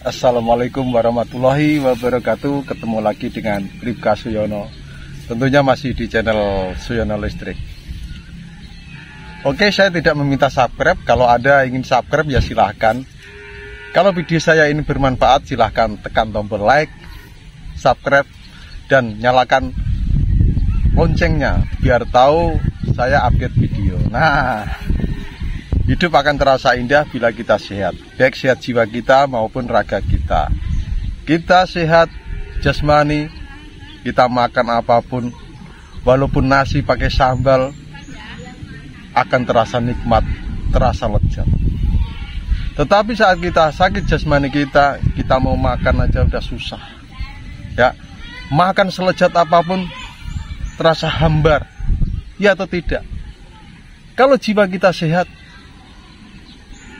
Assalamualaikum warahmatullahi wabarakatuh. Ketemu lagi dengan Bribka Suyono. Tentunya masih di channel Suyono Listrik. Oke, saya tidak meminta subscribe. Kalau ada ingin subscribe ya silahkan. Kalau video saya ini bermanfaat, silahkan tekan tombol like, subscribe, dan nyalakan loncengnya biar tahu saya update video. Nah, hidup akan terasa indah bila kita sehat, baik sehat jiwa kita maupun raga kita. Kita sehat jasmani, kita makan apapun, walaupun nasi pakai sambal, akan terasa nikmat, terasa lezat. Tetapi saat kita sakit jasmani kita mau makan aja udah susah. Ya, makan selezat apapun terasa hambar, ya atau tidak? Kalau jiwa kita sehat,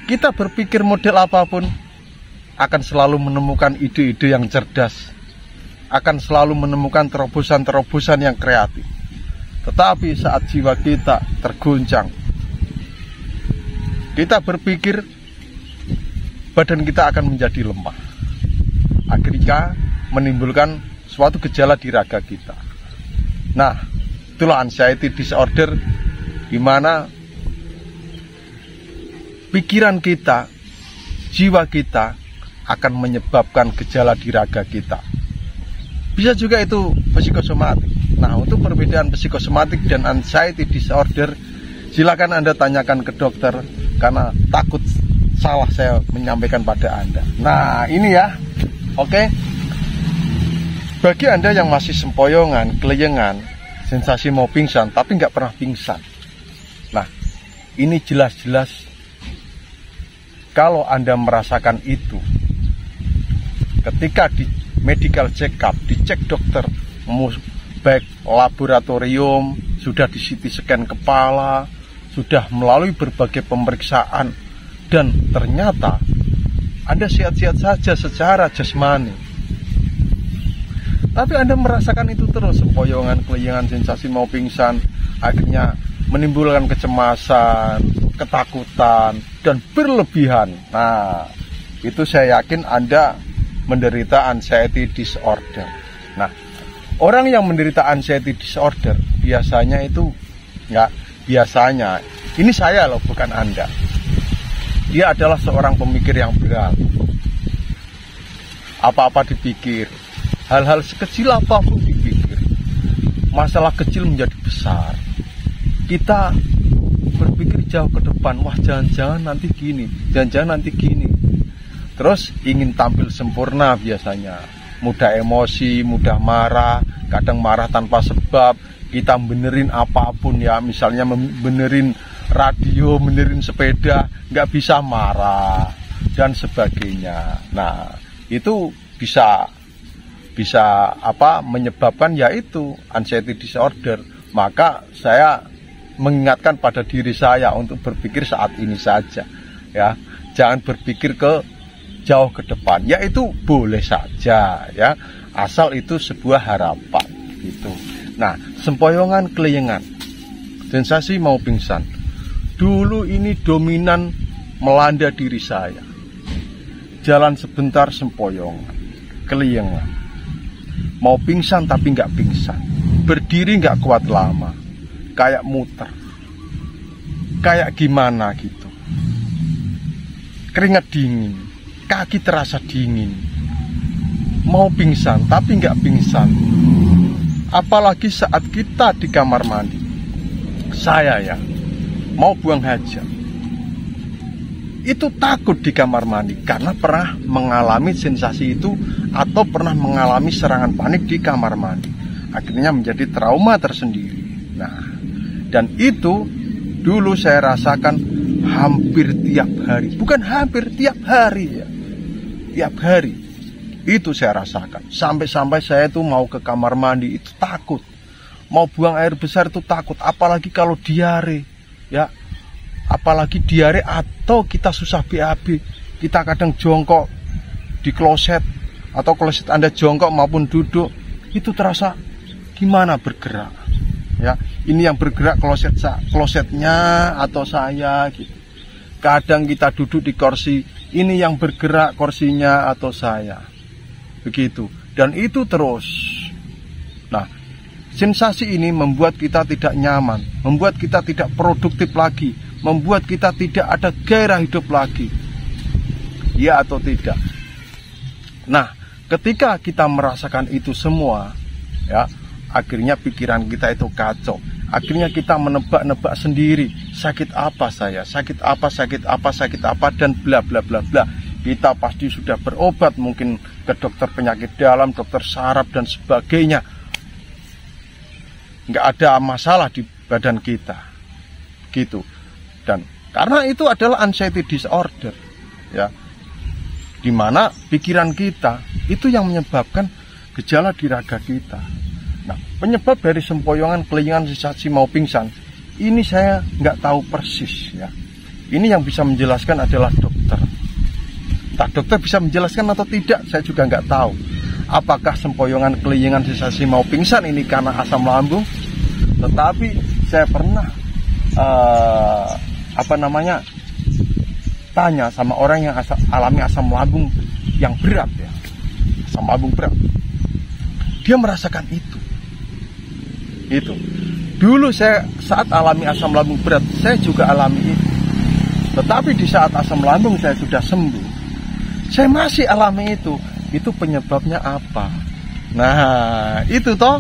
kita berpikir model apapun akan selalu menemukan ide-ide yang cerdas, akan selalu menemukan terobosan-terobosan yang kreatif. Tetapi saat jiwa kita terguncang, kita berpikir badan kita akan menjadi lemah, akhirnya menimbulkan suatu gejala di raga kita. Nah, itulah anxiety disorder, di mana pikiran kita, jiwa kita akan menyebabkan gejala di raga kita. Bisa juga itu psikosomatik. Nah, untuk perbedaan psikosomatik dan anxiety disorder, silakan Anda tanyakan ke dokter, karena takut salah saya menyampaikan pada Anda. Nah, ini ya. Oke. Bagi Anda yang masih sempoyongan, keleyengan, sensasi mau pingsan tapi nggak pernah pingsan. Nah, ini jelas-jelas kalau Anda merasakan itu, ketika di medical check up, dicek dokter, baik laboratorium, sudah di CT scan kepala, sudah melalui berbagai pemeriksaan, dan ternyata Anda sehat-sehat saja secara jasmani, tapi Anda merasakan itu terus, sempoyongan, keleyengan, sensasi mau pingsan, akhirnya menimbulkan kecemasan, ketakutan, dan berlebihan. Nah, itu saya yakin Anda menderita anxiety disorder. Nah, orang yang menderita anxiety disorder biasanya itu biasanya, ini saya loh, bukan Anda. Dia adalah seorang pemikir yang berat. Apa-apa dipikir, hal-hal sekecil apapun dipikir. Masalah kecil menjadi besar. Kita berpikir jauh ke depan, wah jangan-jangan nanti gini, jangan-jangan nanti gini. Terus ingin tampil sempurna biasanya, mudah emosi, mudah marah, kadang marah tanpa sebab. Kita benerin apapun ya, misalnya benerin radio, benerin sepeda, nggak bisa marah dan sebagainya. Nah, itu bisa menyebabkan yaitu anxiety disorder. Maka saya mengingatkan pada diri saya untuk berpikir saat ini saja, ya, jangan berpikir ke jauh ke depan. Ya, itu boleh saja, ya, asal itu sebuah harapan gitu. Nah, sempoyongan, keleyengan, sensasi mau pingsan, dulu ini dominan melanda diri saya. Jalan sebentar sempoyongan, keleyengan, mau pingsan tapi nggak pingsan, berdiri nggak kuat lama, kayak muter, kayak gimana gitu, keringat dingin, kaki terasa dingin, mau pingsan tapi nggak pingsan. Apalagi saat kita di kamar mandi, saya ya mau buang hajat, itu takut di kamar mandi karena pernah mengalami sensasi itu atau pernah mengalami serangan panik di kamar mandi, akhirnya menjadi trauma tersendiri. Nah, dan itu dulu saya rasakan hampir tiap hari, bukan hampir, tiap hari ya, tiap hari itu saya rasakan. Sampai-sampai saya itu mau ke kamar mandi itu takut, mau buang air besar itu takut, apalagi kalau diare, ya, apalagi diare atau kita susah BAB, kita kadang jongkok di kloset atau kloset Anda jongkok maupun duduk, itu terasa gimana bergerak, ya, ini yang bergerak klosetnya atau saya gitu. Kadang kita duduk di kursi ini yang bergerak kursinya atau saya. Begitu. Dan itu terus. Nah, sensasi ini membuat kita tidak nyaman, membuat kita tidak produktif lagi, membuat kita tidak ada gairah hidup lagi. Ya atau tidak? Nah, ketika kita merasakan itu semua, ya, akhirnya pikiran kita itu kacau. Akhirnya kita menebak-nebak sendiri, sakit apa saya, sakit apa, sakit apa, sakit apa, dan bla bla bla bla. Kita pasti sudah berobat, mungkin ke dokter penyakit dalam, dokter saraf dan sebagainya. Nggak ada masalah di badan kita, gitu. Dan karena itu adalah anxiety disorder, ya, dimana pikiran kita itu yang menyebabkan gejala di raga kita. Nah, penyebab dari sempoyongan, kelingan, sensasi mau pingsan ini saya nggak tahu persis, ya. Ini yang bisa menjelaskan adalah dokter. Tak dokter bisa menjelaskan atau tidak, saya juga nggak tahu. Apakah sempoyongan, kelingan, sensasi mau pingsan ini karena asam lambung? Tetapi saya pernah tanya sama orang yang alami asam lambung yang berat, ya, asam lambung berat. Dia merasakan itu. Dulu saya saat alami asam lambung berat, saya juga alami itu. Tetapi di saat asam lambung saya sudah sembuh, saya masih alami itu. Itu penyebabnya apa? Nah, itu toh.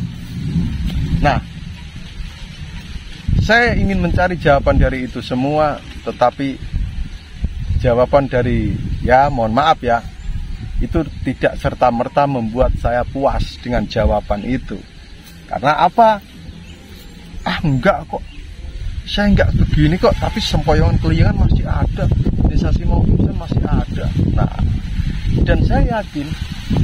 Nah, saya ingin mencari jawaban dari itu semua, tetapi jawaban dari, ya mohon maaf ya, itu tidak serta-merta membuat saya puas dengan jawaban itu. Karena apa? Enggak kok, saya enggak begini kok, tapi sempoyongan kelingan masih ada, sensasi mau pingsan masih ada. Nah, dan saya yakin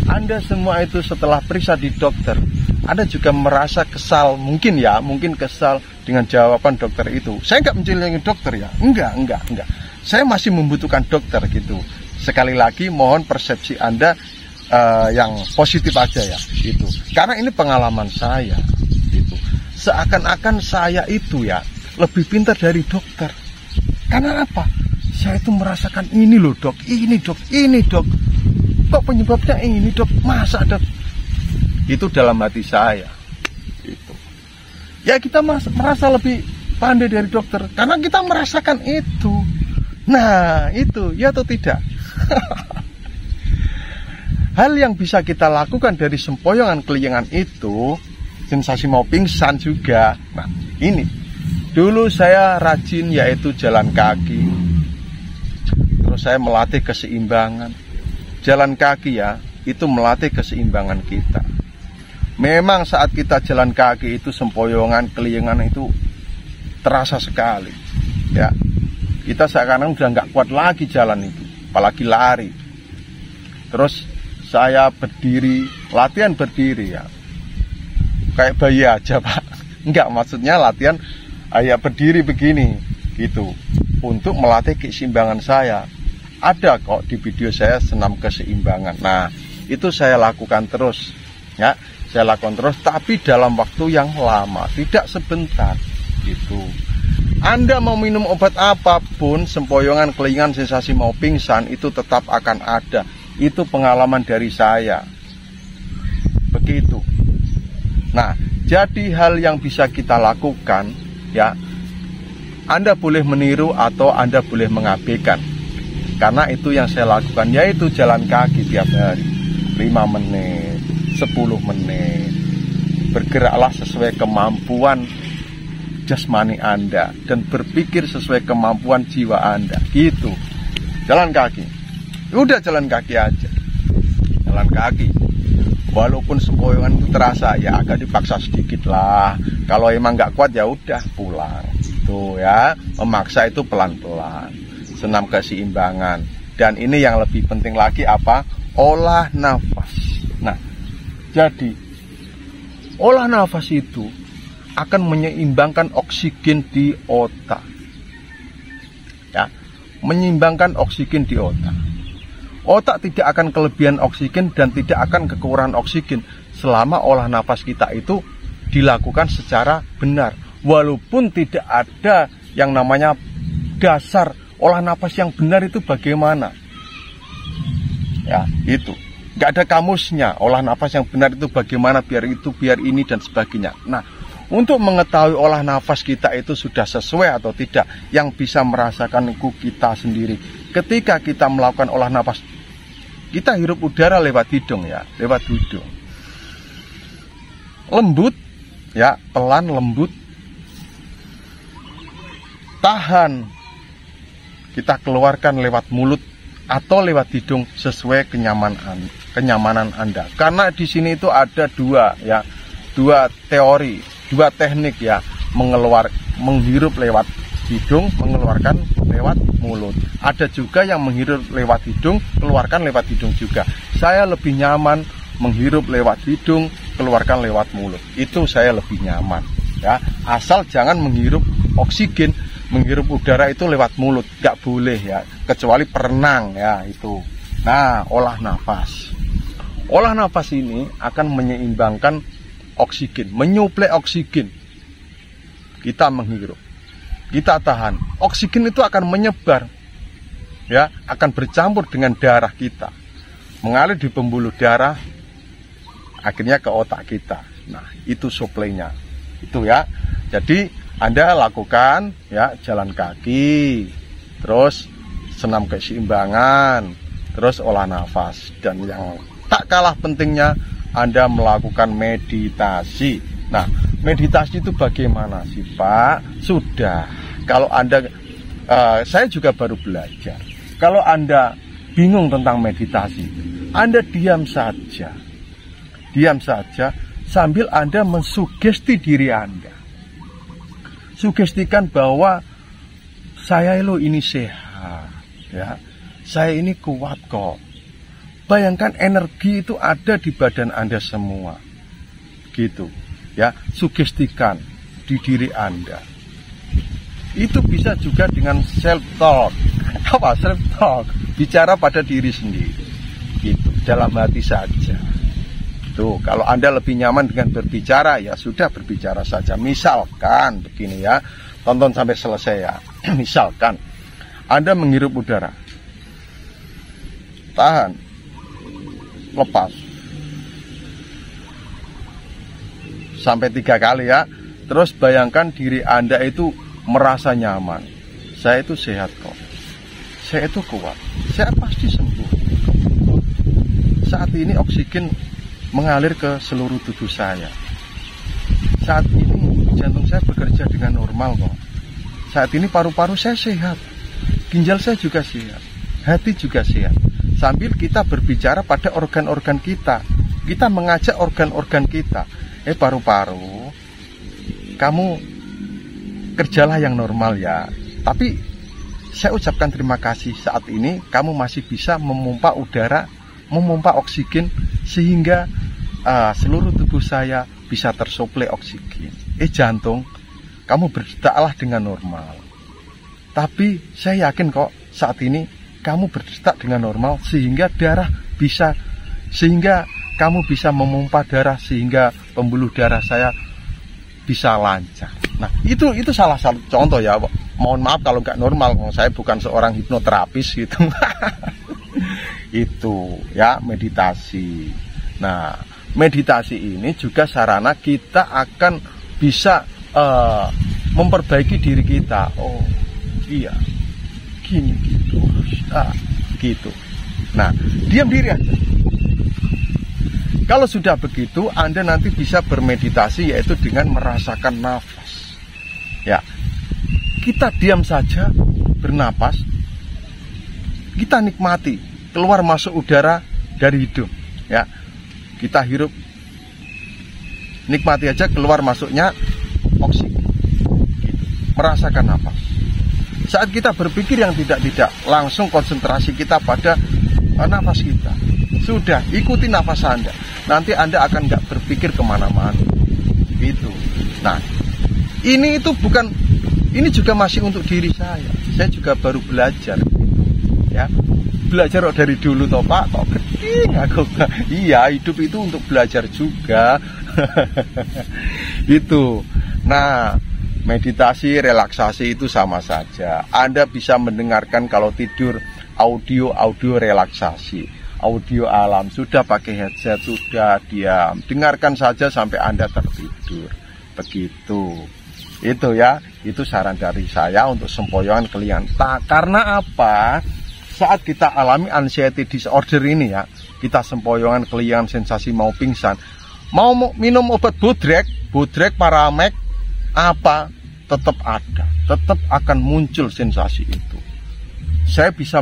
Anda semua itu setelah periksa di dokter, Anda juga merasa kesal, mungkin kesal dengan jawaban dokter itu. Saya enggak menjelek dokter ya, enggak. Saya masih membutuhkan dokter gitu. Sekali lagi mohon persepsi Anda yang positif aja ya, gitu. Karena ini pengalaman saya, gitu. Seakan-akan saya itu ya lebih pintar dari dokter. Karena apa? Saya itu merasakan ini loh dok, ini dok. Kok penyebabnya ini dok? Masa dok? Itu dalam hati saya. Itu. Ya kita merasa lebih pandai dari dokter karena kita merasakan itu. Nah itu, ya atau tidak? Hal yang bisa kita lakukan dari sempoyongan kelingan itu, sensasi mau pingsan juga. Nah ini, dulu saya rajin yaitu jalan kaki. Terus saya melatih keseimbangan. Jalan kaki ya, itu melatih keseimbangan kita. Memang saat kita jalan kaki itu sempoyongan, kelingan itu terasa sekali. Ya, kita seakan-akan udah nggak kuat lagi jalan itu, apalagi lari. Terus saya berdiri, latihan berdiri ya, kayak bayi aja pak. Enggak, maksudnya latihan ya berdiri begini gitu, untuk melatih keseimbangan saya. Ada kok di video saya senam keseimbangan. Nah itu saya lakukan terus, ya, saya lakukan terus, tapi dalam waktu yang lama, tidak sebentar gitu. Anda mau minum obat apapun, sempoyongan, kelingan, sensasi mau pingsan itu tetap akan ada. Itu pengalaman dari saya. Begitu. Nah, jadi hal yang bisa kita lakukan, ya, Anda boleh meniru atau Anda boleh mengabaikan. Karena itu yang saya lakukan, yaitu jalan kaki tiap hari 5 menit, 10 menit. Bergeraklah sesuai kemampuan jasmani Anda dan berpikir sesuai kemampuan jiwa Anda. Gitu. Jalan kaki. Udah jalan kaki aja. Jalan kaki. Walaupun sempoyongan itu terasa ya agak dipaksa sedikit lah. Kalau emang nggak kuat ya udah pulang. Itu ya, memaksa itu pelan-pelan. Senam keseimbangan. Dan ini yang lebih penting lagi apa? Olah nafas. Nah, jadi olah nafas itu akan menyeimbangkan oksigen di otak. Ya, menyeimbangkan oksigen di otak. Otak tidak akan kelebihan oksigen dan tidak akan kekurangan oksigen selama olah nafas kita itu dilakukan secara benar. Walaupun tidak ada yang namanya dasar olah nafas yang benar itu bagaimana. Ya, itu. Nggak ada kamusnya. Olah nafas yang benar itu bagaimana, biar itu, biar ini, dan sebagainya. Nah, untuk mengetahui olah nafas kita itu sudah sesuai atau tidak, yang bisa merasakan itu kita sendiri. Ketika kita melakukan olah nafas, kita hirup udara lewat hidung ya, lewat hidung. Lembut, ya, pelan, lembut. Tahan. Kita keluarkan lewat mulut atau lewat hidung sesuai kenyamanan Anda. Karena di sini itu ada dua teori, dua teknik ya, menghirup lewat hidung, mengeluarkan lewat mulut. Ada juga yang menghirup lewat hidung, keluarkan lewat hidung juga. Saya lebih nyaman menghirup lewat hidung, keluarkan lewat mulut. Itu saya lebih nyaman ya. Asal jangan menghirup oksigen, menghirup udara itu lewat mulut, nggak boleh ya, kecuali perenang ya itu. Nah, olah nafas. Olah nafas ini akan menyeimbangkan oksigen, menyuplai oksigen. Kita menghirup, kita tahan. Oksigen itu akan menyebar, ya, akan bercampur dengan darah kita, mengalir di pembuluh darah, akhirnya ke otak kita. Nah, itu suplainya, itu ya. Jadi Anda lakukan ya, jalan kaki, terus senam keseimbangan, terus olah nafas, dan yang tak kalah pentingnya Anda melakukan meditasi. Nah, meditasi itu bagaimana sih Pak? Sudah, kalau Anda, saya juga baru belajar. Kalau Anda bingung tentang meditasi, Anda diam saja sambil Anda mensugesti diri Anda. Sugestikan bahwa saya lo ini sehat, ya, saya ini kuat kok. Bayangkan energi itu ada di badan Anda semua, gitu, ya. Sugestikan di diri Anda. Itu bisa juga dengan self talk. Apa self talk? Bicara pada diri sendiri, gitu, dalam hati saja. Tuh, kalau Anda lebih nyaman dengan berbicara, ya sudah berbicara saja. Misalkan begini ya, tonton sampai selesai ya. Misalkan Anda menghirup udara, tahan, lepas sampai 3 kali ya. Terus bayangkan diri Anda itu merasa nyaman. Saya itu sehat kok, saya itu kuat, saya pasti sembuh. Saat ini oksigen mengalir ke seluruh tubuh saya. Saat ini jantung saya bekerja dengan normal kok. Saat ini paru-paru saya sehat, ginjal saya juga sehat, hati juga sehat. Sambil kita berbicara pada organ-organ kita, kita mengajak organ-organ kita, paru-paru, kamu kerjalah yang normal ya. Tapi saya ucapkan terima kasih, saat ini kamu masih bisa memompa udara, memompa oksigen, sehingga seluruh tubuh saya bisa tersuplai oksigen. Jantung, kamu berdetaklah dengan normal. Tapi saya yakin kok saat ini kamu berdetak dengan normal, sehingga kamu bisa memompa darah, sehingga pembuluh darah saya bisa lancar. Nah, itu salah satu contoh ya. Mohon maaf kalau nggak normal, saya bukan seorang hipnoterapis gitu. Itu ya, meditasi. Nah, meditasi ini juga sarana kita akan bisa memperbaiki diri kita. Oh iya, gini gitu, gitu. Nah, diam diri aja. Kalau sudah begitu, Anda nanti bisa bermeditasi, yaitu dengan merasakan nafas. Ya, kita diam saja, bernapas, kita nikmati keluar masuk udara dari hidung. Ya, kita hirup, nikmati aja keluar masuknya oksigen. Gitu. Merasakan nafas. Saat kita berpikir yang tidak-tidak, langsung konsentrasi kita pada nafas kita. Sudah, ikuti nafas Anda. Nanti Anda akan nggak berpikir kemana-mana. Gitu. Nah, ini juga masih untuk diri saya. Saya juga baru belajar. Ya, belajar dari dulu toh Pak, kok gede aku. Iya, hidup itu untuk belajar juga. Itu. Nah, meditasi, relaksasi itu sama saja. Anda bisa mendengarkan kalau tidur audio relaksasi. audio alam, sudah pakai headset, sudah diam, dengarkan saja sampai Anda tertidur. Begitu. Itu ya, itu saran dari saya untuk sempoyongan kelingan. Karena apa? Saat kita alami anxiety disorder ini ya, kita sempoyongan kelingan, sensasi mau pingsan, mau minum obat bodrek, paramek, apa, tetap ada, tetap akan muncul sensasi itu. Saya bisa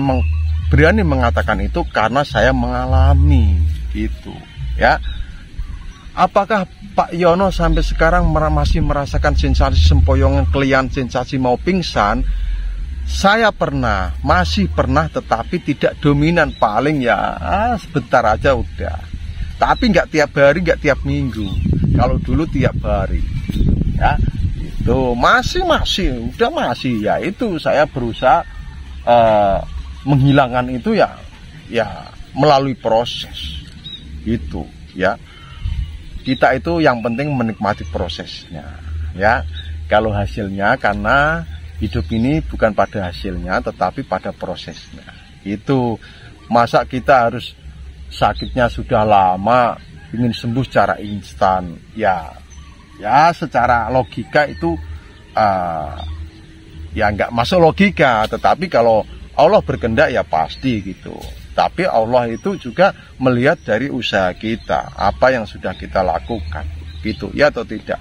berani mengatakan itu karena saya mengalami itu ya. Apakah Pak Yono sampai sekarang masih merasakan sensasi sempoyongan kelingan, sensasi mau pingsan? Saya pernah, masih pernah, tetapi tidak dominan, paling ya sebentar aja udah. Tapi nggak tiap hari, nggak tiap minggu. Kalau dulu tiap hari, ya itu masih ya itu saya berusaha menghilangkan itu ya melalui proses itu ya. Kita itu yang penting menikmati prosesnya ya. Kalau hasilnya, karena hidup ini bukan pada hasilnya tetapi pada prosesnya. Itu masa kita harus sakitnya sudah lama ingin sembuh secara instan ya secara logika itu ya nggak masuk logika. Tetapi kalau Allah berkehendak ya pasti gitu. Tapi Allah itu juga melihat dari usaha kita, apa yang sudah kita lakukan, gitu ya atau tidak.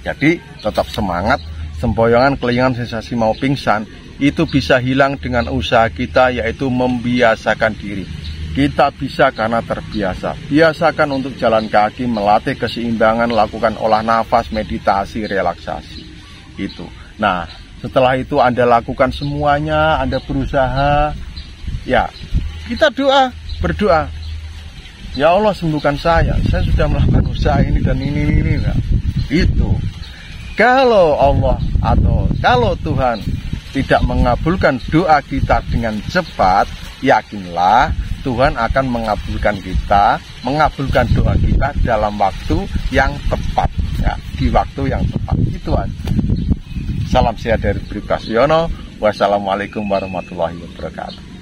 Jadi tetap semangat. Sempoyongan kelingan, sensasi mau pingsan itu bisa hilang dengan usaha kita, yaitu membiasakan diri. Kita bisa karena terbiasa. Biasakan untuk jalan kaki, melatih keseimbangan, lakukan olah nafas, meditasi, relaksasi. Itu. Nah, setelah itu Anda lakukan semuanya, Anda berusaha. Ya, kita berdoa. Ya Allah, sembuhkan saya sudah melakukan usaha ini dan ini. Nah, itu. Kalau Allah atau kalau Tuhan tidak mengabulkan doa kita dengan cepat, yakinlah Tuhan akan mengabulkan doa kita dalam waktu yang tepat, ya, di waktu yang tepat. Itu aja. Salam sehat dari Bribka Siono. Wassalamualaikum warahmatullahi wabarakatuh.